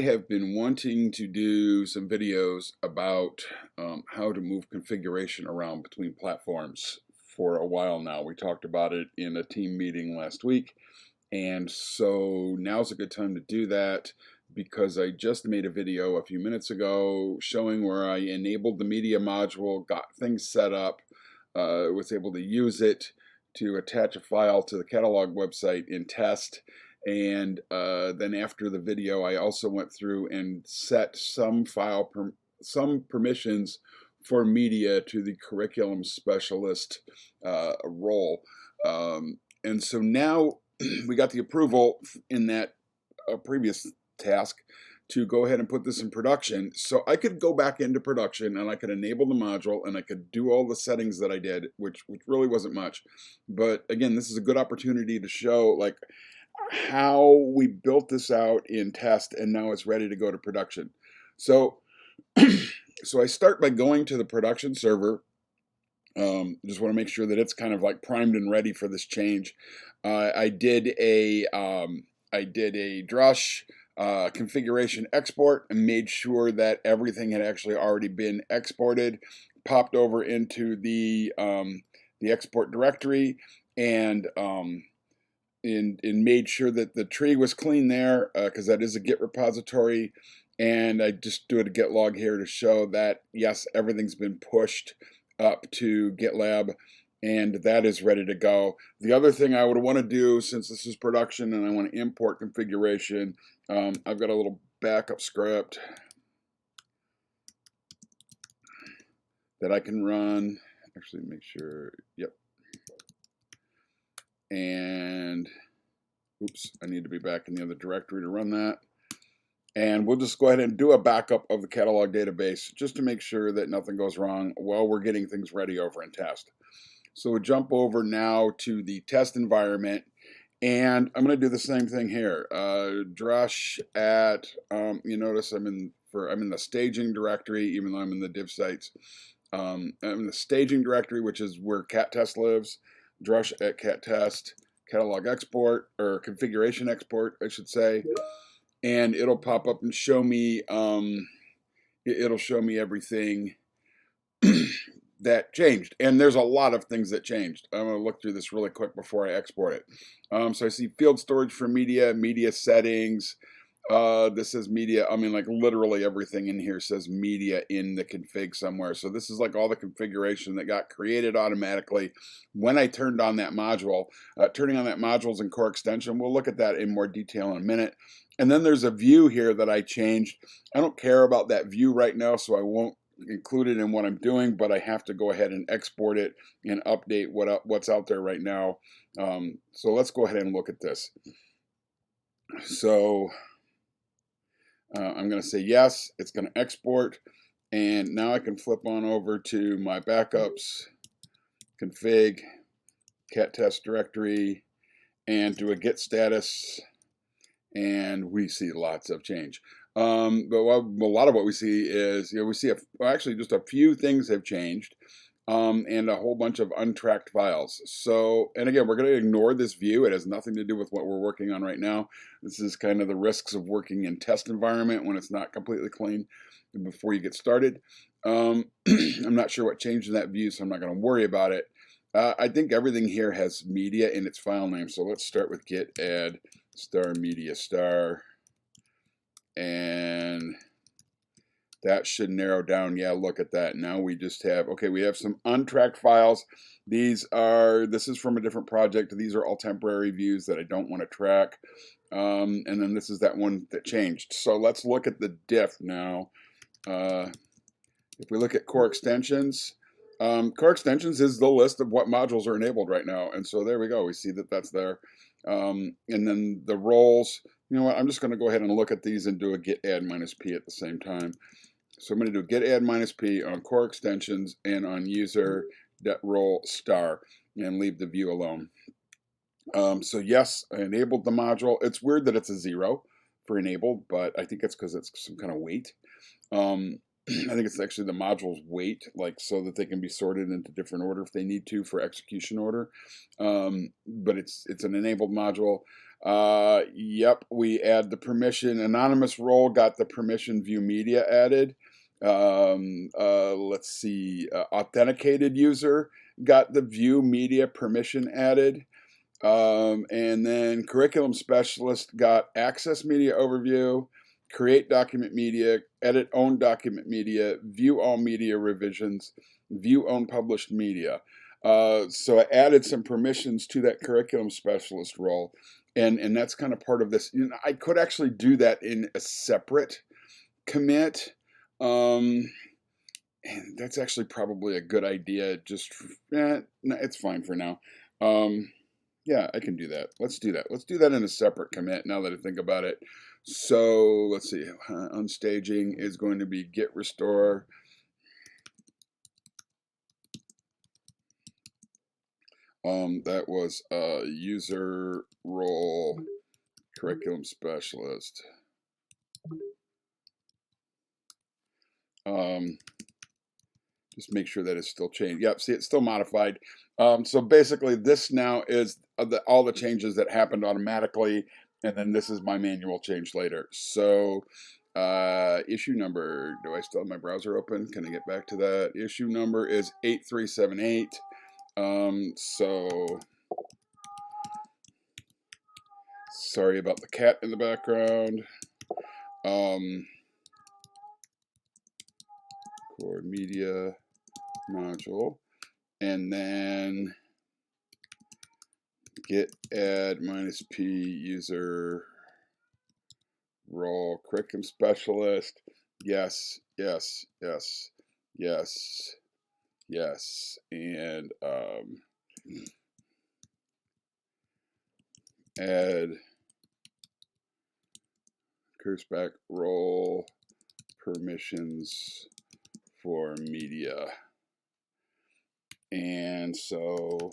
I have been wanting to do some videos about how to move configuration around between platforms for a while now. We talked about it in a team meeting last week, and so now's a good time to do that because I just made a video a few minutes ago showing where I enabled the media module, got things set up, was able to use it to attach a file to the catalog website in test. And then after the video, I also went through and set some some permissions for media to the curriculum specialist role. And so now we got the approval in that previous task to go ahead and put this in production. So I could go back into production and I could enable the module and I could do all the settings that I did, which really wasn't much. But again, this is a good opportunity to show like how we built this out in test and now it's ready to go to production. So, so I start by going to the production server. Just want to make sure that it's kind of like primed and ready for this change. I did a Drush configuration export and made sure that everything had actually already been exported, popped over into the export directory, and made sure that the tree was clean there, because that is a Git repository. And I just do a Git log here to show that yes, everything's been pushed up to GitLab and that is ready to go. The other thing I would want to do, since this is production and I want to import configuration, I've got a little backup script that I can run. Actually, make sure, yep. And oops, I need to be back in the other directory to run that. And we'll just go ahead and do a backup of the catalog database just to make sure that nothing goes wrong while we're getting things ready over in test. So we'll jump over now to the test environment, and I'm going to do the same thing here. Drush at, you notice I'm in the staging directory, even though I'm in the div sites. I'm in the staging directory, which is where cat test lives. Drush at cat test, catalog export, or configuration export, I should say. And it'll pop up and show me, it'll show me everything that changed. And there's a lot of things that changed. I'm going to look through this really quick before I export it. So I see field storage for media, media settings. This says media. I mean, like literally everything in here says media in the config somewhere. So this is like all the configuration that got created automatically when I turned on that module. Turning on that module is in core extension. We'll look at that in more detail in a minute. And then there's a view here that I changed. I don't care about that view right now, so I won't include it in what I'm doing, but I have to go ahead and export it and update what's out there right now. So let's go ahead and look at this. So I'm going to say yes, it's going to export, and now I can flip on over to my backups, config, cat test directory, and do a git status, and we see lots of change. But a lot of what we see is, we see actually just a few things have changed, and a whole bunch of untracked files. So, and again, we're going to ignore this view. It has nothing to do with what we're working on right now. This is kind of the risks of working in test environment when it's not completely clean before you get started. I'm not sure what changed in that view, so I'm not going to worry about it. I think everything here has media in its file name. So let's start with git add star media star, and that should narrow down. Yeah, look at that. Now we just have, okay, we have some untracked files. This is from a different project. These are all temporary views that I don't want to track. And then this is that one that changed. So let's look at the diff now. If we look at core extensions is the list of what modules are enabled right now. And so there we go. We see that that's there. And then the roles, you know what, I'm just going to go ahead and look at these and do a git add -p at the same time. So I'm going to do git add -p on core extensions and on user.role star and leave the view alone. So yes, I enabled the module. It's weird that it's a 0 for enabled, but I think it's because it's some kind of weight. I think it's actually the module's weight, like so that they can be sorted into different order if they need to for execution order. But it's an enabled module. Yep, we add the permission. Anonymous role got the permission view media added. Let's see, authenticated user got the view media permission added. And then curriculum specialist got access media overview, create document media, edit own document media, view all media revisions, view own published media. So I added some permissions to that curriculum specialist role, and that's kind of part of this. You know, I could actually do that in a separate commit. And that's actually probably a good idea. Just, no, it's fine for now. Yeah, I can do that. Let's do that. Let's do that in a separate commit now that I think about it. So let's see. Unstaging is going to be git restore. That was user role curriculum specialist. Just make sure that it's still changed. Yep, see, it's still modified. So basically, this now is all the changes that happened automatically, and then this is my manual change later. So issue number, do I still have my browser open? Can I get back to that? Issue number is 8378. So sorry about the cat in the background. Core media module, and then git add -p user role curriculum specialist. Yes, yes, yes, yes, yes, and add curseback role permissions for media. And so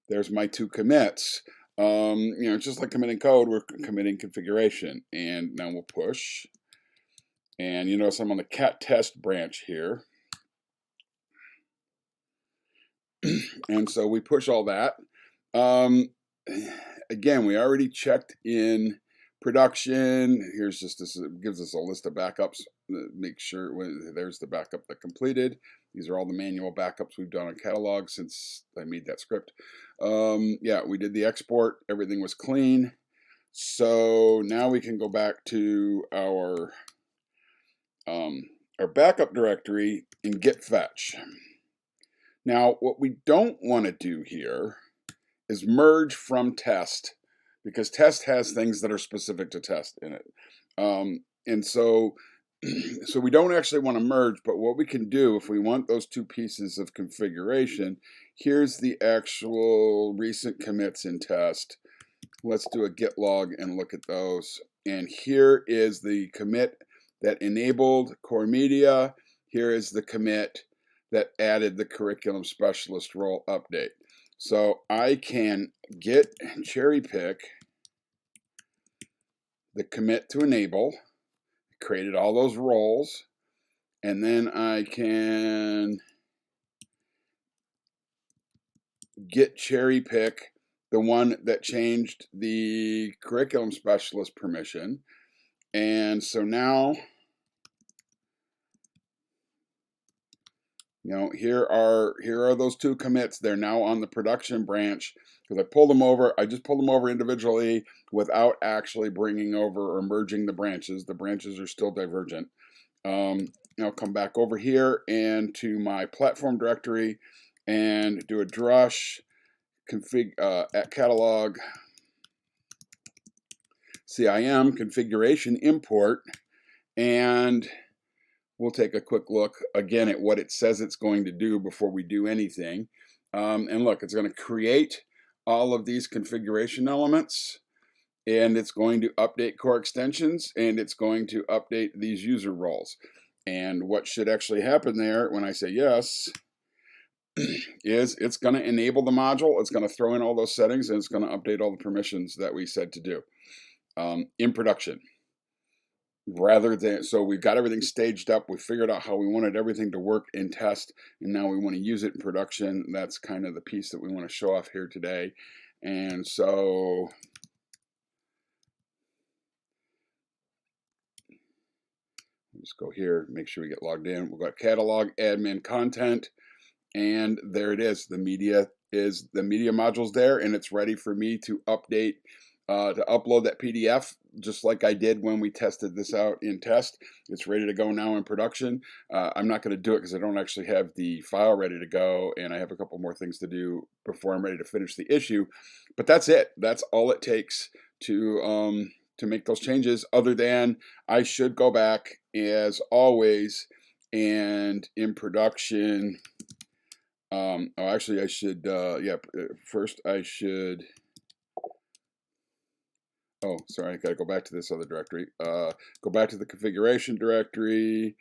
there's my two commits. You know, just like committing code, we're committing configuration. And now we'll push. And you notice I'm on the cat test branch here. And so we push all that. Again, we already checked in production. Here's just this, it gives us a list of backups. Make sure there's the backup that completed. These are all the manual backups we've done on catalog since I made that script. Yeah, we did the export. Everything was clean. So now we can go back to our backup directory and git fetch. Now, what we don't want to do here is merge from test, because test has things that are specific to test in it. And so we don't actually want to merge, but what we can do if we want those two pieces of configuration, here's the actual recent commits in test. Let's do a git log and look at those. And here is the commit that enabled core media. Here is the commit that added the curriculum specialist role update. So I can git cherry pick the commit to enable, created all those roles, and then I can git cherry pick the one that changed the curriculum specialist permission. And so now, you know, here are those two commits. They're now on the production branch because I pulled them over. I just pulled them over individually without actually bringing over or merging the branches. The branches are still divergent. I'll come back over here and to my platform directory and do a drush config at catalog CIM configuration import, and we'll take a quick look again at what it says it's going to do before we do anything. And look, it's going to create all of these configuration elements, and it's going to update core extensions, and it's going to update these user roles. And what should actually happen there when I say yes is it's going to enable the module, it's going to throw in all those settings, and it's going to update all the permissions that we said to do in production. Rather than, so we've got everything staged up, we figured out how we wanted everything to work in test, and now we want to use it in production. That's kind of the piece that we want to show off here today. And so Just go here, make sure we get logged in. We've got catalog, admin, content, and there it is. The media module's there, and it's ready for me to update, to upload that PDF, just like I did when we tested this out in test. It's ready to go now in production. I'm not going to do it because I don't actually have the file ready to go, and I have a couple more things to do before I'm ready to finish the issue. But that's it. That's all it takes to make those changes, other than I should go back as always, and in production, actually I should, first I should, sorry, I gotta go back to this other directory, go back to the configuration directory.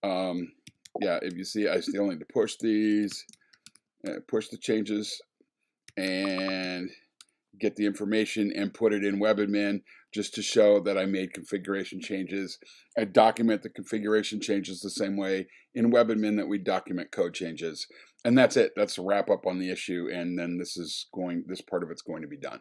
If you see, I still need to push these, push the changes, and get the information and put it in WebAdmin just to show that I made configuration changes. I document the configuration changes the same way in WebAdmin that we document code changes. And that's it. That's a wrap up on the issue. And then this part of it's going to be done.